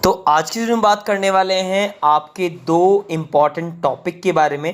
तो आज की वीडियो में बात करने वाले हैं आपके दो इम्पॉर्टेंट टॉपिक के बारे में।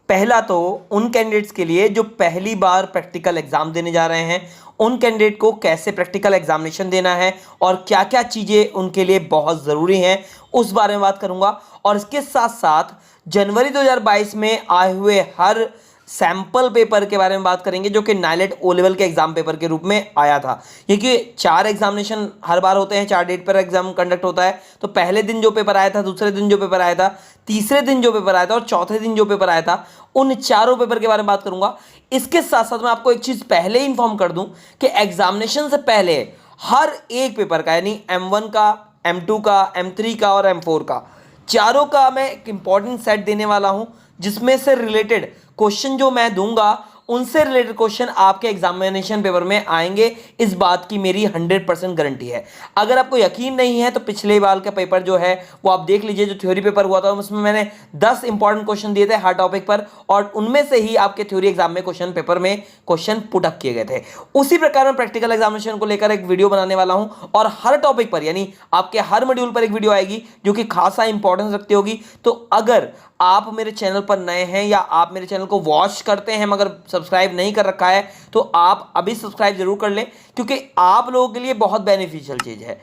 पहला तो उन कैंडिडेट्स के लिए जो पहली बार प्रैक्टिकल एग्जाम देने जा रहे हैं, उन कैंडिडेट को कैसे प्रैक्टिकल एग्जामिनेशन देना है और क्या क्या चीज़ें उनके लिए बहुत ज़रूरी हैं उस बारे में बात करूंगा। और इसके साथ साथ जनवरी 2022 में आए हुए हर सैंपल पेपर के बारे में बात करेंगे जो कि नाइलेट ओ लेवल के एग्जाम पेपर के रूप में आया था। क्योंकि 4 एग्जामिनेशन हर बार होते हैं, 4 डेट पर एग्जाम कंडक्ट होता है। तो पहले दिन जो पेपर आया था, दूसरे दिन जो पेपर आया था, तीसरे दिन जो पेपर आया था और चौथे दिन जो पेपर आया था, उन चारों पेपर के बारे में बात करूंगा। इसके साथ साथ मैं आपको एक चीज़ पहले ही इंफॉर्म कर दूं कि एग्जामिनेशन से पहले हर एक पेपर का, यानी M1 का, M2 का, M3 का और M4 का, चारों का मैं एक इंपॉर्टेंट सेट देने वाला हूं जिसमें से रिलेटेड क्वेश्चन जो मैं दूंगा उनसे रिलेटेड क्वेश्चन आपके एग्जामिनेशन पेपर में आएंगे। इस बात की मेरी 100% गारंटी है। अगर आपको यकीन नहीं है तो पिछले बार का पेपर जो है वो आप देख लीजिए, जो थ्योरी पेपर हुआ था उसमें मैंने 10 इंपॉर्टेंट क्वेश्चन दिए थे हर टॉपिक पर और उनमें से ही आपके थ्योरी एग्जाम में क्वेश्चन पेपर में क्वेश्चन पुट अप किए गए थे। उसी प्रकार मैं प्रैक्टिकल एग्जामिनेशन को लेकर एक वीडियो बनाने वाला हूं और हर टॉपिक पर, यानी आपके हर मॉड्यूल पर एक वीडियो आएगी जो कि खासा इंपॉर्टेंस रखती होगी। तो अगर आप मेरे चैनल पर नए हैं या आप मेरे चैनल को वॉच करते हैं मगर सब्सक्राइब नहीं कर रखा है तो आप अभी सब्सक्राइब जरूर कर लें, क्योंकि आप लोगों के लिए बहुत बेनिफिशियल चीज़ है।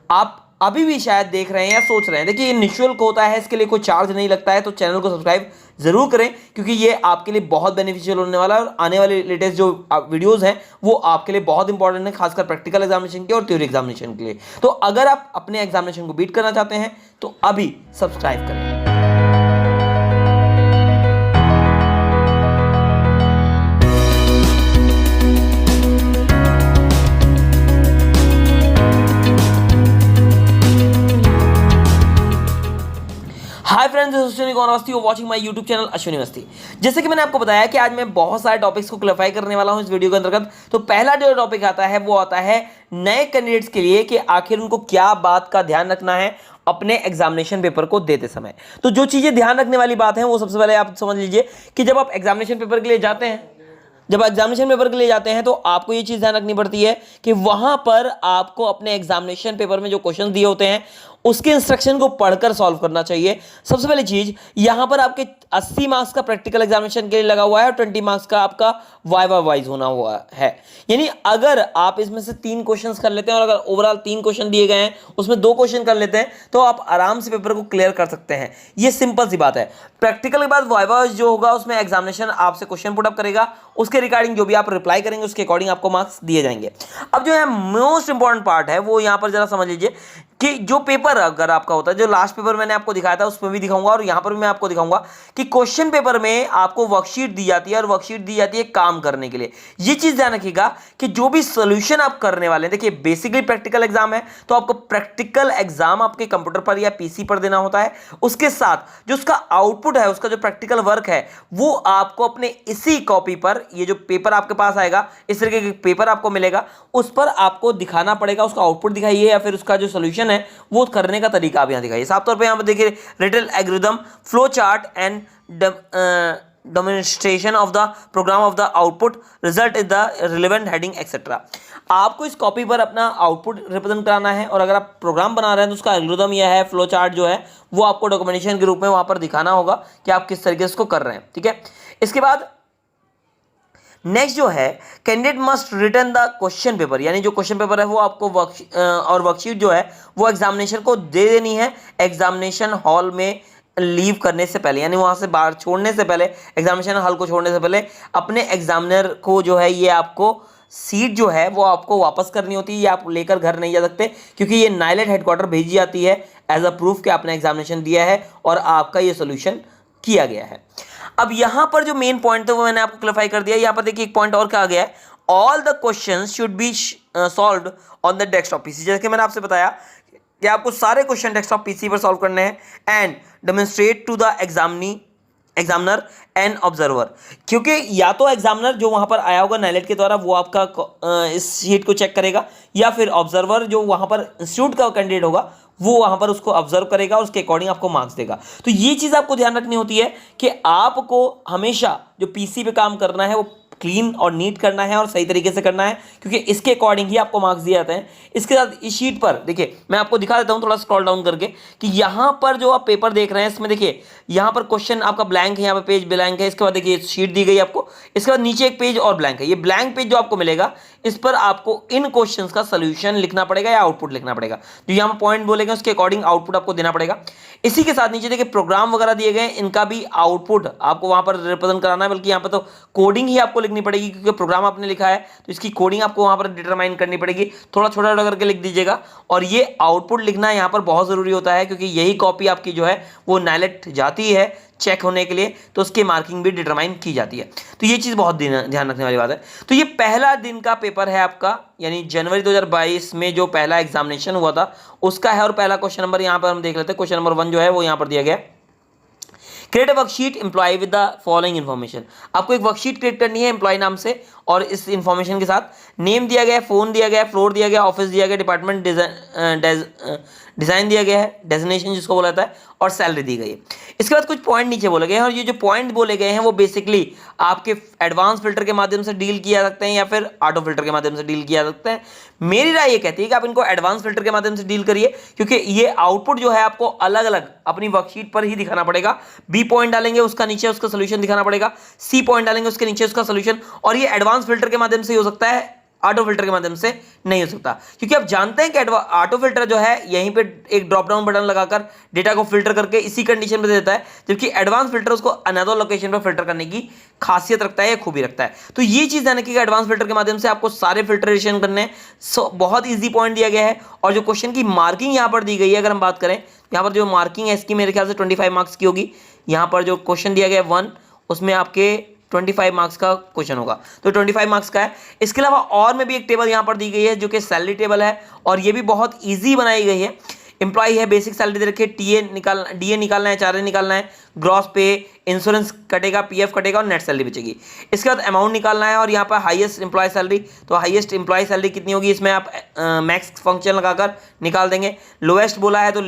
आप अभी भी शायद देख रहे हैं या सोच रहे हैं, देखिए ये निःशुल्क होता है, इसके लिए कोई चार्ज नहीं लगता है, तो चैनल को सब्सक्राइब जरूर करें क्योंकि ये आपके लिए बहुत बेनिफिशियल होने वाला है और आने वाले लेटेस्ट जो वीडियोस हैं वो आपके लिए बहुत इंपॉर्टेंट है, खासकर प्रैक्टिकल एग्जामिनेशन के और थ्योरी एग्जामिनेशन के लिए। तो अगर आप अपने एग्जामिनेशन को बीट करना चाहते हैं तो अभी सब्सक्राइब करें। Hi friends, Ashwini Awasthi, watching my YouTube channel Ashwini Awasthi. जैसे कि मैंने आपको बताया कि आज मैं बहुत सारे टॉपिक्स को क्लैरिफाई करने वाला हूं इस वीडियो के अंतर्गत। तो पहला जो टॉपिक आता है वो आता है नए कैंडिडेट्स के लिए कि आखिर उनको क्या बात का ध्यान रखना है अपने एग्जामिनेशन पेपर को देते समय। तो जो चीजें ध्यान रखने वाली बात है वो सबसे पहले आप समझ लीजिए कि जब आप एग्जामिनेशन पेपर के लिए जाते हैं तो आपको ये चीज ध्यान रखनी पड़ती है कि वहां पर आपको अपने एग्जामिनेशन पेपर में जो क्वेश्चन दिए होते हैं उसके इंस्ट्रक्शन को पढ़कर सॉल्व करना चाहिए। सबसे पहली चीज, यहां पर आपके 80 मार्क्स का प्रैक्टिकल एग्जामिनेशन के लिए लगा हुआ है और 20 मार्क्स का आपका वाइवा वाइज होना हुआ है। यानी अगर आप इसमें से 3 क्वेश्चंस कर लेते हैं और अगर ओवरऑल 3 क्वेश्चन दिए गए हैं उसमें 2 क्वेश्चन कर लेते हैं तो आप आराम से पेपर को क्लियर कर सकते हैं। ये सिंपल सी बात है। प्रैक्टिकल के बाद वाइवा जो होगा उसमें एग्जामिनेशन आपसे क्वेश्चन पुट अप करेगा, उसके रिगार्डिंग जो भी आप रिप्लाई करेंगे उसके अकॉर्डिंग आपको मार्क्स दिए जाएंगे। अब जो है मोस्ट इंपॉर्टेंट पार्ट है वो यहां पर जरा समझ लीजिए कि जो पेपर अगर आपका होता है, जो लास्ट पेपर मैंने आपको दिखाया था उसमें भी दिखाऊंगा और यहां पर भी मैं आपको दिखाऊंगा कि क्वेश्चन पेपर में आपको वर्कशीट दी जाती है और वर्कशीट दी जाती है काम करने के लिए। ये चीज ध्यान रखिएगा कि जो भी सोल्यूशन आप करने वाले हैं, देखिए बेसिकली प्रैक्टिकल एग्जाम है तो आपको प्रैक्टिकल एग्जाम आपके कंप्यूटर पर या पीसी पर देना होता है। उसके साथ जो उसका आउटपुट है, उसका जो प्रैक्टिकल वर्क है वो आपको अपने इसी कॉपी पर, ये जो पेपर आपके पास आएगा इस तरीके का पेपर आपको मिलेगा, उस पर आपको दिखाना पड़ेगा। उसका आउटपुट दिखाइए या फिर उसका जो सोल्यूशन है वो करने का तरीका आप यहां दिखाइए। साफ तौर पे यहां पर देखिए रिटल algorithm, flow chart and demonstration of the program of the output, result is the relevant heading etcetera. आपको इस कॉपी पर अपना आउटपुट रिप्रेजेंट कराना है और अगर आप प्रोग्राम बना रहे हैं तो उसका एल्गोरिथम यह है, फ्लो चार्ट जो है वो आपको डॉक्यूमेंटेशन के रूप में वहां पर दिखाना होगा कि आप किस तरीके से इसको कर रहे हैं। ठीक है, इसके बाद नेक्स्ट जो है, candidate must return the question paper, यानी जो क्वेश्चन पेपर है वो आपको वर्कशीट जो है वो एग्जामिनेशन को दे देनी है एग्जामिनेशन हॉल में लीव करने से पहले, यानी वहां से बाहर छोड़ने से पहले, एग्जामिनेशन हॉल को छोड़ने से पहले अपने एग्जामिनर को जो है ये आपको सीट जो है वो आपको वापस करनी होती है। ये आप लेकर घर नहीं जा सकते क्योंकि ये नाइलेट हेडक्वार्टर भेजी जाती है एज अ प्रूफ कि आपने एग्जामिनेशन दिया है और आपका ये सोल्यूशन किया गया है। अब यहां पर जो मेन पॉइंट था वो मैंने आपको क्लियर कर दिया। यहां पर देखिए एक पॉइंट और क्या आ गया है, all the questions should be solved on the desktop PC. जैसे कि मैंने आपसे बताया कि आपको सारे क्वेश्चन डेस्कटॉप पीसी पर सॉल्व करने हैं and demonstrate to the examiner and observer, क्योंकि या तो एग्जामिनर जो वहां पर आया होगा नाइलेट के द्वारा वो आपका इस शीट को चेक करेगा या फिर ऑब्जर्वर जो वहां पर इंस्टीट्यूट का कैंडिडेट होगा वो वहां पर उसको ऑब्जर्व करेगा और उसके अकॉर्डिंग आपको मार्क्स देगा। तो ये चीज आपको ध्यान रखनी होती है कि आपको हमेशा जो पीसी पे काम करना है वो क्लीन और नीट करना है और सही तरीके से करना है, क्योंकि इसके अकॉर्डिंग ही आपको मार्क्स दिए जाते हैं। इसके साथ इस शीट पर देखिए मैं आपको दिखा देता हूँ थोड़ा स्क्रॉल डाउन करके कि यहाँ पर जो आप पेपर देख रहे हैं इसमें देखिए यहाँ पर क्वेश्चन आपका ब्लैंक है, यहाँ पर पेज ब्लैंक है। इसके बाद देखिए शीट दी गई आपको, इसके बाद नीचे एक पेज और ब्लैंक है। ये ब्लैंक पेज जो आपको मिलेगा इस पर आपको इन क्वेश्चंस का सोल्यूशन लिखना पड़ेगा या आउटपुट लिखना पड़ेगा। जो यहाँ पर पॉइंट बोलेंगे उसके अकॉर्डिंग आउटपुट आपको देना पड़ेगा। इसी के साथ नीचे देखिए प्रोग्राम वगैरह दिए गए, इनका भी आउटपुट आपको वहां पर रिप्रेजेंट कराना है, बल्कि यहाँ पर तो कोडिंग ही आपको लिखनी पड़ेगी, क्योंकि प्रोग्राम आपने लिखा है तो इसकी कोडिंग आपको वहां पर डिटरमाइन करनी पड़ेगी। थोड़ा छोटा छोटा करके लिख दीजिएगा। और ये आउटपुट लिखना यहाँ पर बहुत जरूरी होता है, क्योंकि यही कॉपी आपकी जो है वो नाइलेट जाती है चेक होने के लिए, तो उसकी मार्किंग भी डिटरमाइन की जाती है। तो ये चीज़ बहुत ध्यान रखने वाली बात है। तो ये पहला दिन का पेपर है आपका, यानी जनवरी 2022 में जो पहला एग्जामिनेशन हुआ था उसका है। और पहला क्वेश्चन नंबर यहाँ पर हम देख लेते हैं। क्वेश्चन नंबर 1 जो है वो यहाँ पर दिया गया है, create a worksheet employ with the following information. आपको एक वर्कशीट क्रिएट करनी है एम्प्लॉय नाम से और इस इन्फॉर्मेशन के साथ नेम दिया गया है, फोन दिया गया है, फ्लोर दिया गया, ऑफिस दिया गया, डिपार्टमेंट डिजाइन दिया गया है, डेजिग्नेशन जिसको बोला जाता है, और सैलरी दी गई है। इसके बाद कुछ पॉइंट नीचे बोले गए हैं और ये जो पॉइंट बोले गए हैं वो बेसिकली आपके एडवांस फिल्टर के माध्यम से डील किया सकते हैं या फिर ऑटो फिल्टर के माध्यम से डील किया सकते हैं। मेरी राय ये कहती है कि आप इनको एडवांस फिल्टर के माध्यम से डील करिए, क्योंकि ये आउटपुट जो है आपको अलग अलग अपनी वर्कशीट पर ही दिखाना पड़ेगा। बी पॉइंट डालेंगे उसका नीचे उसका सोल्यूशन दिखाना पड़ेगा, सी पॉइंट डालेंगे उसके नीचे उसका सोल्यूशन। और ये एडवांस फिल्टर के माध्यम से हो सकता है, ऑटो फिल्टर के माध्यम से नहीं हो सकता, क्योंकि आप जानते हैं कि ऑटो फिल्टर जो है यहीं पे एक ड्रॉप डाउन बटन लगाकर डेटा को फिल्टर करके इसी कंडीशन पे देता है, जबकि एडवांस फिल्टर उसको अनदर लोकेशन पर फिल्टर करने की खासियत रखता है या खूबी रखता है। तो ये चीज जाने की एडवांस फिल्टर के माध्यम से आपको सारे फिल्टरेशन करने बहुत ईजी पॉइंट दिया गया है। और जो क्वेश्चन की मार्किंग यहाँ पर दी गई है, अगर हम बात करें यहाँ पर जो मार्किंग है इसकी मेरे ख्याल से 25 मार्क्स की होगी। यहाँ पर जो क्वेश्चन दिया गया है 1, उसमें आपके 25 मार्क्स का क्वेश्चन होगा, तो 25 मार्क्स का है। इसके अलावा और में भी एक टेबल यहाँ पर दी गई है जो कि सैलरी टेबल है, और ये भी बहुत इजी बनाई गई है। एम्प्लॉय है, बेसिक सैलरी दे रखी है, डीए निकालना है, चार्ज निकालना है, ग्रॉस पे, इंश्योरेंस कटेगा, पीएफ कटेगा और नेट सैलरी बचेगी। इसके बाद अमाउंट निकालना है और यहाँ पर हाईएस्ट एम्प्लॉय सैलरी, तो हाईएस्ट एम्प्लॉय सैलरी कितनी होगी इसमें आप मैक्स फंक्शन लगाकर निकाल देंगे। लोएस्ट बोला है तो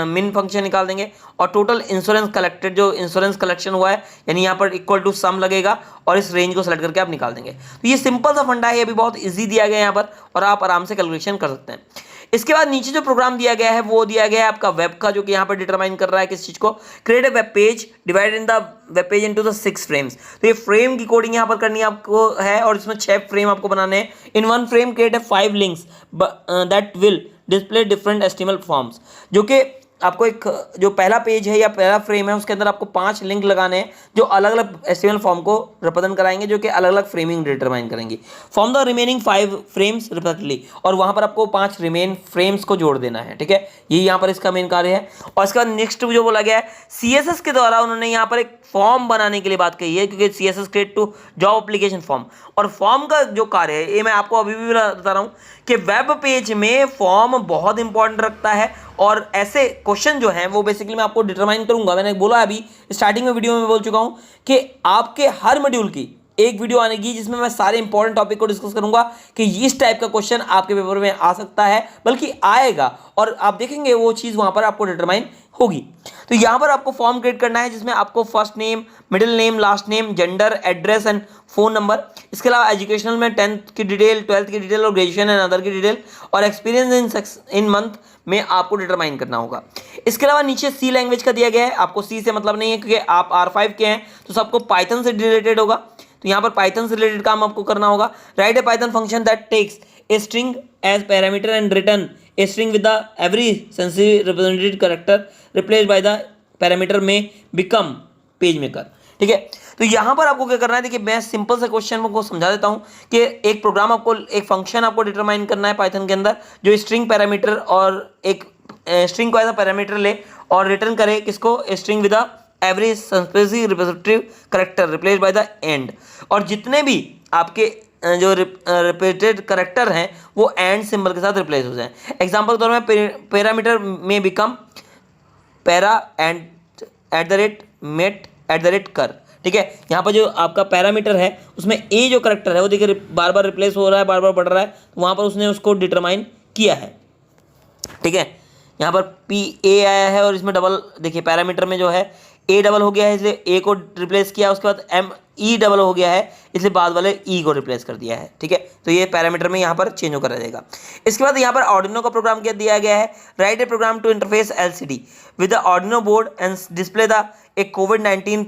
मिन फंक्शन निकाल देंगे। और टोटल इंश्योरेंस कलेक्टेड, जो इंश्योरेंस कलेक्शन हुआ है, यानी यहाँ पर इक्वल टू सम लगेगा और इस रेंज को सेलेक्ट करके आप निकाल देंगे। तो ये सिंपल सा फंडा है, ये भी बहुत ईजी दिया गया है यहाँ पर और आप आराम से कैलकुलेशन कर सकते हैं। इसके बाद नीचे जो प्रोग्राम दिया गया है वो दिया गया है आपका वेब का, जो कि यहाँ पर डिटरमाइन कर रहा है किस चीज को, create a web page divide in the web page into the 6 frames. तो ये फ्रेम की कोडिंग यहाँ पर करनी आपको है और इसमें 6 फ्रेम आपको बनाने हैं। In one frame create a 5 links that will display different HTML forms. जो कि आपको एक जो पहला पेज है या पहला फ्रेम है उसके अंदर आपको 5 लिंक लगाने हैं जो अलग अलग HTML फॉर्म को रिप्रेजेंट कराएंगे, जो कि अलग अलग फ्रेमिंग डिटरमाइन करेंगे। Form the remaining 5 frames repeatedly, और वहां पर आपको 5 रिमेन फ्रेम्स को जोड़ देना है। ठीक है, ये यहाँ पर इसका मेन कार्य है। और इसके बाद नेक्स्ट जो बोला गया है, CSS के द्वारा उन्होंने यहाँ पर एक फॉर्म बनाने के लिए बात कही है, क्योंकि CSS create to job application form. और फॉर्म का जो कार्य है ये मैं आपको अभी भी बता रहा हूँ कि वेब पेज में फॉर्म बहुत इंपॉर्टेंट रखता है। और ऐसे क्वेश्चन जो हैं वो बेसिकली मैं आपको डिटरमाइन करूंगा। मैंने बोला अभी स्टार्टिंग में वीडियो में बोल चुका हूं कि आपके हर मॉड्यूल की एक वीडियो आनेगी जिसमें मैं सारे इंपॉर्टेंट टॉपिक को डिस्कस करूंगा कि इस टाइप का क्वेश्चन आपके पेपर में आ सकता है, बल्कि आएगा, और आप देखेंगे वो चीज़ वहां पर आपको डिटरमाइन होगी। तो यहाँ पर आपको फॉर्म क्रिएट करना है जिसमें आपको first name, middle name, last name, gender, address and phone number. इसके अलावा एजुकेशनल में 10th की डिटेल, 12th की डिटेल और ग्रेजुएशन एंड अदर की डिटेल, और एक्सपीरियंस इन मंथ में आपको डिटरमाइन करना होगा। इसके अलावा नीचे सी लैंग्वेज का दिया गया है। आपको सी से मतलब नहीं है क्योंकि आप R5 के हैं, तो सबको पाइथन से रिलेटेड होगा, तो यहाँ पर पाइथन से रिलेटेड काम आपको करना होगा। Write a Python function that takes a string as parameter and return a string with the every sensitive representative character replaced by the parameter में बिकम पेज मेकर। ठीक है, तो यहाँ पर आपको क्या करना है, देखिए मैं सिंपल से क्वेश्चन को समझा देता हूँ कि एक प्रोग्राम आपको, एक फंक्शन आपको डिटरमाइन करना है पाइथन के अंदर, जो स्ट्रिंग पैरामीटर और एक स्ट्रिंग को एज अ पैरामीटर ले और रिटर्न करे किसको, string with the every sensitive representative character replaced by the end. और जितने भी आपके जो रिपीटेड करेक्टर हैं वो एंड सिंबल के साथ रिप्लेस हो जाए। एग्जांपल के तौर में पैरामीटर में बिकम पैरा एंड @met कर। ठीक है, यहाँ पर जो आपका पैरामीटर है उसमें ए जो करेक्टर है वो देखिए बार बार रिप्लेस हो रहा है, बार बार बढ़ रहा है, तो वहाँ पर उसने उसको डिटरमाइन किया है। ठीक है, यहाँ पर PA आया है और इसमें डबल देखिए पैरामीटर में जो है ए डबल हो गया है इसलिए ए को रिप्लेस किया, उसके बाद एम ई डबल हो गया है इसलिए बाद वाले ई को रिप्लेस कर दिया है। ठीक है, तो ये पैरामीटर में यहाँ पर चेंज होकर रहेगा। इसके बाद यहाँ पर आर्डिनो का प्रोग्राम क्या दिया गया है, write a program to interface LCD with the Arduino board and display the a कोविड-19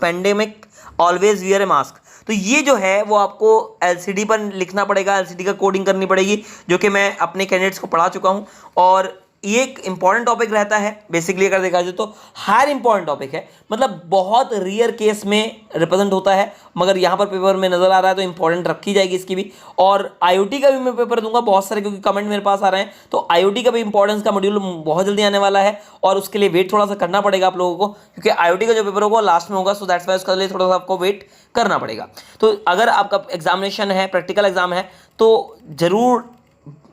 pandemic always wear a mask. तो ये जो है वो आपको एलसीडी पर लिखना पड़ेगा, एलसीडी का कोडिंग करनी पड़ेगी, जो कि मैं अपने कैंडिडेट्स को पढ़ा चुका हूँ। और ये एक इंपॉर्टेंट टॉपिक रहता है बेसिकली, अगर देखा जाए तो हायर इंपॉर्टेंट टॉपिक है, मतलब बहुत रेयर केस में रिप्रेजेंट होता है, मगर यहाँ पर पेपर में नजर आ रहा है तो इंपॉर्टेंट रखी जाएगी इसकी भी। और आईओटी का भी मैं पेपर दूंगा बहुत सारे, क्योंकि कमेंट मेरे पास आ रहे हैं, तो आईओटी का भी इंपॉर्टेंस का मॉड्यूल बहुत जल्दी आने वाला है और उसके लिए वेट थोड़ा सा करना पड़ेगा आप लोगों को, क्योंकि आईओटी का जो पेपर होगा लास्ट में होगा, सो दैट्स वाई उसके लिए थोड़ा सा आपको वेट करना पड़ेगा। तो अगर आपका एग्जामिनेशन है, प्रैक्टिकल एग्जाम है, तो जरूर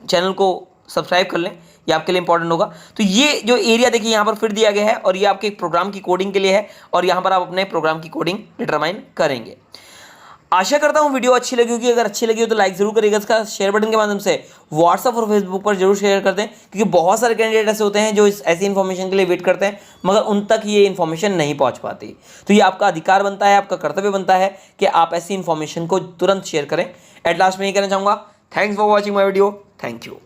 चैनल को सब्सक्राइब कर लें, ये आपके लिए इंपॉर्टेंट होगा। तो ये जो एरिया देखिए यहाँ पर फिर दिया गया है और ये आपके प्रोग्राम की कोडिंग के लिए है और यहाँ पर आप अपने प्रोग्राम की कोडिंग डिटरमाइन करेंगे। आशा करता हूँ वीडियो अच्छी लगी होगी, अगर अच्छी लगी हो तो लाइक जरूर करिएगा, इसका शेयर बटन के माध्यम से व्हाट्सअप और फेसबुक पर जरूर शेयर कर दें, क्योंकि बहुत सारे कैंडिडेट ऐसे होते हैं जो ऐसी इन्फॉर्मेशन के लिए वेट करते हैं मगर उन तक ये इन्फॉर्मेशन नहीं पहुँच पाती। तो ये आपका अधिकार बनता है, आपका कर्तव्य बनता है कि आप ऐसी इन्फॉर्मेशन को तुरंत शेयर करें। एट लास्ट में ये कहना चाहूँगा, thanks for watching my video, thank you.